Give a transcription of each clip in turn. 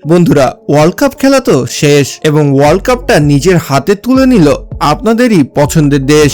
বন্ধুরা, world cup খেলা তো শেষ এবং ওয়ার্ল্ড কাপটা নিজের হাতে তুলে নিল আপনাদেরই পছন্দের দেশ।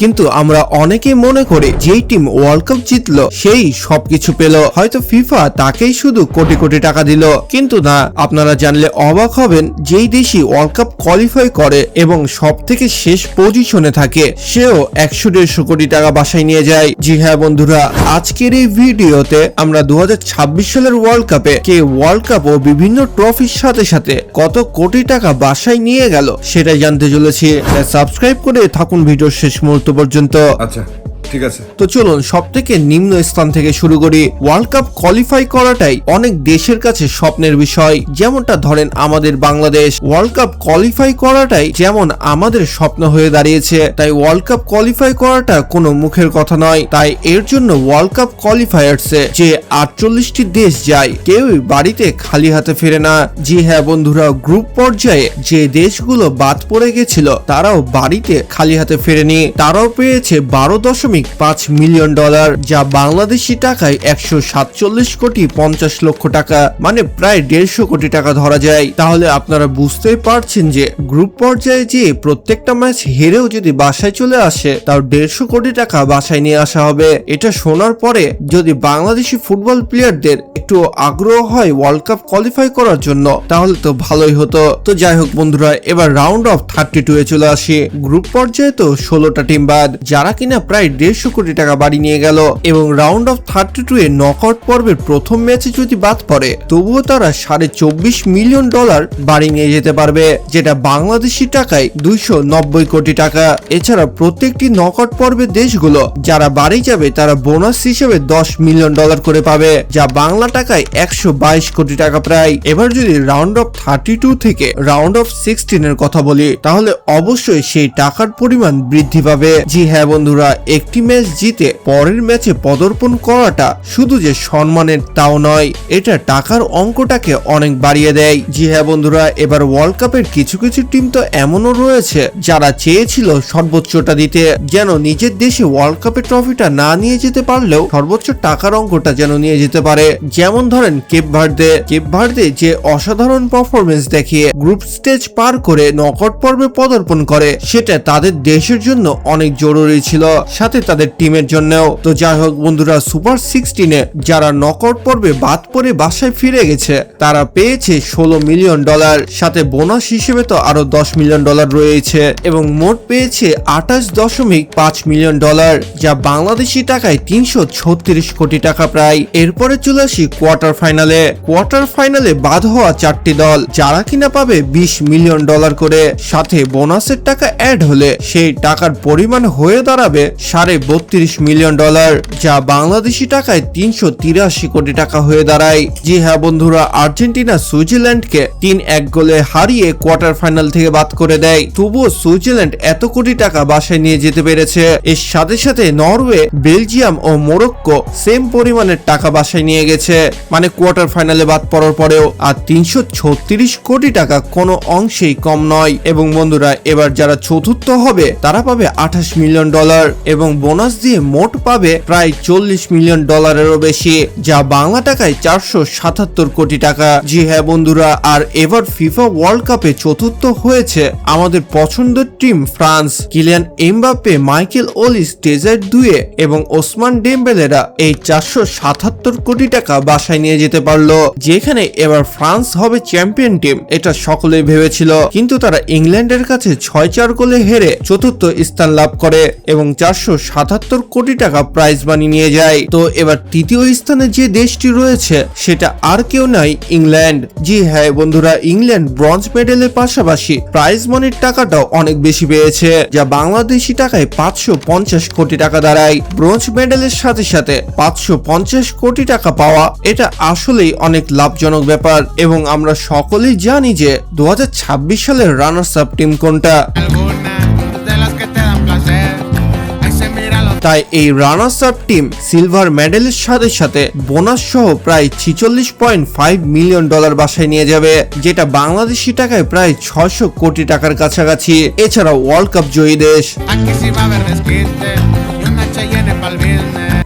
কিন্তু আমরা অনেকেই মনে করি যেই টিম ওয়ার্ল্ড কাপ জিতলো সেই সবকিছু পেল, হয়তো ফিফা তাকেই শুধু কোটি কোটি টাকা দিল। কিন্তু না, আপনারা জানলে অবাক হবেন, যেই দেশই ওয়ার্ল্ড কাপ কোয়ালিফাই করে এবং সব থেকে শেষ পজিশনে থাকে সেও 100-150 কোটি টাকা বাসায় নিয়ে যায়। জি হ্যাঁ বন্ধুরা, আজকের এই ভিডিওতে আমরা 2026 সালের ওয়ার্ল্ড কাপে কে ওয়ার্ল্ড কাপ ও বিভিন্ন ট্রফির সাথে সাথে কত কোটি টাকা বাসায় নিয়ে গেল সেটাই জানতে চলেছি। সাবস্ক্রাইব করে থাকুন ভিডিওর শেষ মুহূর্ত পর্যন্ত। আচ্ছা ঠিক আছে, তো চলুন সব থেকে নিম্ন স্থান থেকে শুরু করি। ওয়ার্ল্ড কাপ কোয়ালিফাই করাটাই অনেক দেশের কাছে স্বপ্নের বিষয়। যেমনটা ধরেন আমাদের বাংলাদেশ, ওয়ার্ল্ড কাপ কোয়ালিফাই করাটাই যেমন আমাদের স্বপ্ন হয়ে দাঁড়িয়েছে, তাই ওয়ার্ল্ড কাপ কোয়ালিফাই করাটা কোনো মুখের কথা নয়। তাই এর জন্য ওয়ার্ল্ড কাপ কোয়ালিফায়ার্সে যে 48টি দেশ যায়, কেউই বাড়িতে খালি হাতে ফেরে না। জি হ্যাঁ বন্ধুরা, গ্রুপ পর্যায়ে যে দেশগুলো বাদ পড়ে গেছিল তারাও বাড়িতে খালি হাতে ফেরেনি। তারাও পেয়েছে 12.5 মিলিয়ন ডলার, যা বাংলাদেশি টাকায় 147 কোটি 50 লক্ষ টাকা, মানে প্রায় 150 কোটি টাকা ধরা যায়। তাহলে আপনারা বুঝতেই পারছেন যে গ্রুপ পর্যায়ে যে প্রত্যেকটা ম্যাচ হেরেও যদি বাসায় চলে আসে তাও 150 কোটি টাকা বাসায় নিয়ে আসা হবে। এটা শোনার পরে যদি বাংলাদেশি ফুটবল প্লেয়ারদের একটু আগ্রহ হয় ওয়ার্ল্ড কাপ কোয়ালিফাই করার জন্য তাহলে তো ভালোই হতো। তো যাই হোক বন্ধুরা, এবার রাউন্ড অফ 32 এ চলে আসি। গ্রুপ পর্যায়ে তো 16টা টিম বাদ, যারা কিনা প্রায় 150 কোটি টাকা বাড়ি নিয়ে গেল। এবং রাউন্ড অফ 32 এ নকআউট পর্বের প্রথম ম্যাচে যদি বাদ পড়ে তবুও তারা 24.5 মিলিয়ন ডলার বাড়ি নিয়ে যেতে পারবে, যেটা বাংলাদেশি টাকায় 290 কোটি টাকা। এছাড়া প্রত্যেকটি নকআউট পর্বের দেশগুলো যারা বাড়ি যাবে তারা বোনাস হিসেবে 10 মিলিয়ন ডলার করে পাবে, যা বাংলা টাকায় 122 কোটি টাকা প্রায়। এবার যদি রাউন্ড অফ 32 থেকে রাউন্ড অফ 16 এর কথা বলি তাহলে অবশ্যই সেই টাকার পরিমাণ বৃদ্ধি পাবে। জি হ্যাঁ বন্ধুরা, একটি ম্যাচ জিতে পরের ম্যাচে পদার্পণ করাটা শুধু যে সম্মানের তাও নয়, এটা টাকার অঙ্কটাকে অনেক বাড়িয়ে দেয়। জি হ্যাঁ বন্ধুরা, এবার ওয়ার্ল্ড কাপের কিছু কিছু টিম তো এমনও রয়েছে যারা চেয়েছিল সর্বোচ্চটা দিতে, যেন নিজের দেশে ওয়ার্ল্ড কাপের ট্রফিটা না নিয়ে যেতে পারলেও সর্বোচ্চ টাকার অঙ্কটা যেন নিয়ে যেতে পারে। যেমন ধরেন কেপ ভার্দে যে অসাধারণ পারফরমেন্স দেখিয়ে গ্রুপ স্টেজ পার করে নকআউট পর্বে পদার্পণ করে, সেটা তাদের দেশের জন্য অনেক জরুরি ছিল, সাথে তাদের টিমের জন্যও। তো যাই হোক বন্ধুরা, সুপার 16 যারা নকআউট পর্বে বাদ পড়ে বাসায় ফিরে গেছে তারা পেয়েছে 16 মিলিয়ন ডলার, সাথে বোনাস হিসেবে তো আরো 10 মিলিয়ন ডলার রয়েছে এবং মোট পেয়েছে 28.5 মিলিয়ন ডলার, যা বাংলাদেশি টাকায় 336 কোটি টাকা প্রায়। এরপরে চলে আসি কোয়ার্টার ফাইনালে বাদ হওয়া 4টি দল, যারা কিনা পাবে 20 মিলিয়ন ডলার করে, সাথে বোনাসের টাকা অ্যাড হলে সেই টাকার পরিমাণ হয়ে দাঁড়াবে 32.5 মিলিয়ন ডলার, যা বাংলাদেশি টাকায় 383 কোটি টাকা হয়ে দাঁড়ায়। জি হ্যাঁ বন্ধুরা, আর্জেন্টিনা সুইজারল্যান্ডকে 3-1 গোলে হারিয়ে কোয়ার্টার ফাইনাল থেকে বাদ করে দেয়। তবুও সুইজারল্যান্ড এত কোটি টাকা বাসায় নিয়ে যেতে পেরেছে। এর সাথে সাথে নরওয়ে, বেলজিয়াম ও মোরক্কো সেম পরিমাণের টাকা বাসায় নিয়ে গেছে, মানে কোয়ার্টার ফাইনালে বাদ পড়ার পরেও। আর 336 কোটি টাকা কোনো অংশেই কম নয়। এবং বন্ধুরা, এবার যারা চতুর্থ হবে তারা পাবে 28 মিলিয়ন ডলার এবং বোনাস দিয়ে মোট পাবে প্রায় 40 মিলিয়ন ডলারেরও বেশি, যা বাংলা টাকায় 477 কোটি টাকা। জি হ্যাঁ বন্ধুরা, আর এবার ফিফা ওয়ার্ল্ড কাপে চতুর্থ হয়েছে আমাদের পছন্দের team France. Kylian Mbappe, Michael Olise, Desire Doue এবং ওসমান ডেম্বেলেরা এই 477 কোটি টাকা বাসায় নিয়ে যেতে পারলো, যেখানে এবার ফ্রান্স হবে চ্যাম্পিয়ন টিম এটা সকলেই ভেবেছিল। কিন্তু তারা ইংল্যান্ডের কাছে 6-4 গোলে হেরে চতুর্থ স্থান লাভ করে এবং 477 কোটি টাকা প্রাইজ মানি নিয়ে যায়। তো এবার তৃতীয় স্থানে যে দেশটি রয়েছে সেটা আর কেউ নয়, ইংল্যান্ড। জি হ্যাঁ বন্ধুরা, ইংল্যান্ড ব্রোঞ্জ মেডেলের পাশাপাশি প্রাইজ মানির টাকাটাও অনেক বেশি পেয়েছে, যা বাংলাদেশি টাকায় 550 কোটি টাকা দাঁড়ায়। ব্রোঞ্জ মেডেলের সাথে সাথে 550 কোটি টাকা পাওয়া এটা আসলেই অনেক লাভজনক ব্যাপার। এবং আমরা সকলেই জানি যে 2026 সালের রানার্স আপ টিম কোনটা। তাই এই রানার্স আপ টিম সিলভার মেডেলের সাথে সাথে বোনাস সহ প্রায় 46.5 মিলিয়ন ডলার বাসায় নিয়ে যাবে, যেটা বাংলাদেশি টাকায় প্রায় 600 কোটি টাকার কাছাকাছি। এছাড়া ওয়ার্ল্ড কাপ জয়ী দেশ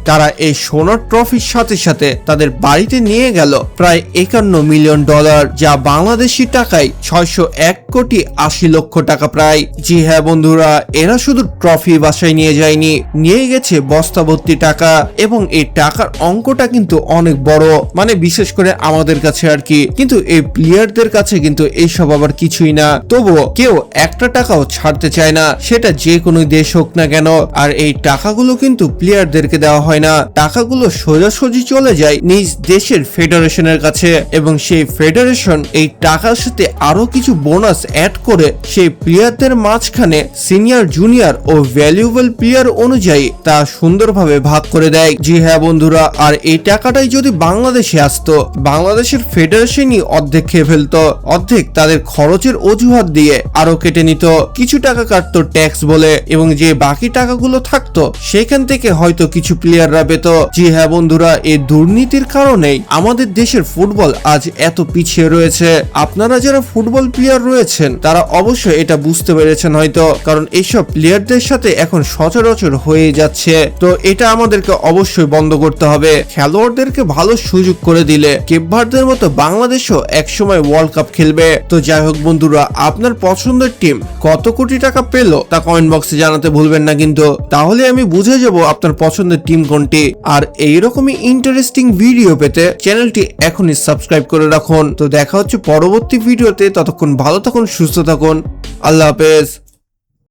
তারা এই সোনার ট্রফির সাথে সাথে তাদের বাড়িতে নিয়ে গেল প্রায় 51 মিলিয়ন ডলার, যা বাংলাদেশি টাকায় 601 কোটি 80 লক্ষ টাকা প্রায়। জি হ্যাঁ বন্ধুরা, এরা শুধু ট্রফি বাসায় নিয়ে যায়নি, নিয়ে গেছে বস্তা ভর্তি টাকা, এবং এই টাকার অঙ্কটা কিন্তু অনেক বড়, মানে বিশেষ করে আমাদের কাছে আর কি। কিন্তু এই প্লেয়ারদের কাছে কিন্তু এইসব আবার কিছুই না, তবুও কেউ একটা টাকাও ছাড়তে চায় না, সেটা যে কোনো দেশ হোক না কেন। আর এই টাকাগুলো কিন্তু প্লেয়ারদেরকে দেওয়া হয় না, টাকাগুলো সোজাসুজি চলে যায় নিজ দেশের ফেডারেশনের কাছে, এবং সেই ফেডারেশন এই টাকার সাথে আরো কিছু বোনাস অ্যাড করে সেই প্লেয়ারদের মাঝখানে সিনিয়র, জুনিয়র ও ভ্যালুয়েবল প্লেয়ার অনুযায়ী তা সুন্দরভাবে ভাগ করে দেয়। জি হ্যাঁ বন্ধুরা, আর এই টাকাটাই যদি বাংলাদেশে আসতো, বাংলাদেশের ফেডারেশনই অর্ধেক খেয়ে ফেলতো, অর্ধেক তাদের খরচের অজুহাত দিয়ে আরো কেটে নিত, কিছু টাকা কাটতো ট্যাক্স বলে, এবং যে বাকি টাকাগুলো থাকতো সেখান থেকে হয়তো কিছু প্লেয়াররা পেত। জি হ্যাঁ বন্ধুরা, এই দুর্নীতির কারণেই আমাদের দেশের ফুটবল আজ এত পিছিয়ে রয়েছে। আপনারা যারা ফুটবল প্লেয়ার রয়েছেন তারা অবশ্যই এটা বুঝতে পেরেছেন হয়তো, কারণ এইসব প্লেয়ারদের সাথে এখন সচরাচর হয়ে যাচ্ছে। তো এটা আমাদেরকে অবশ্যই বন্ধ করতে হবে। খেলোয়াড়দেরকে ভালো সুযোগ করে দিলে কেপ ভার্দের মতো বাংলাদেশও একসময় ওয়ার্ল্ড কাপ খেলবে। তো যাই হোক বন্ধুরা, আপনার পছন্দের টিম কত কোটি টাকা পেল তা কমেন্ট বক্সে জানাতে ভুলবেন না কিন্তু, তাহলে আমি বুঝে যাব আপনার পছন্দের টিম কোনটি। আর এইরকমই ইন্টারেস্টিং ভিডিও পেতে চ্যানেলটি এখনই সাবস্ক্রাইব করে রাখুন। তো দেখা হচ্ছে পরবর্তী ভিডিওতে, ততক্ষণ ভালো থাকুন, সুস্থ থাকুন, আল্লাহ হাফেজ।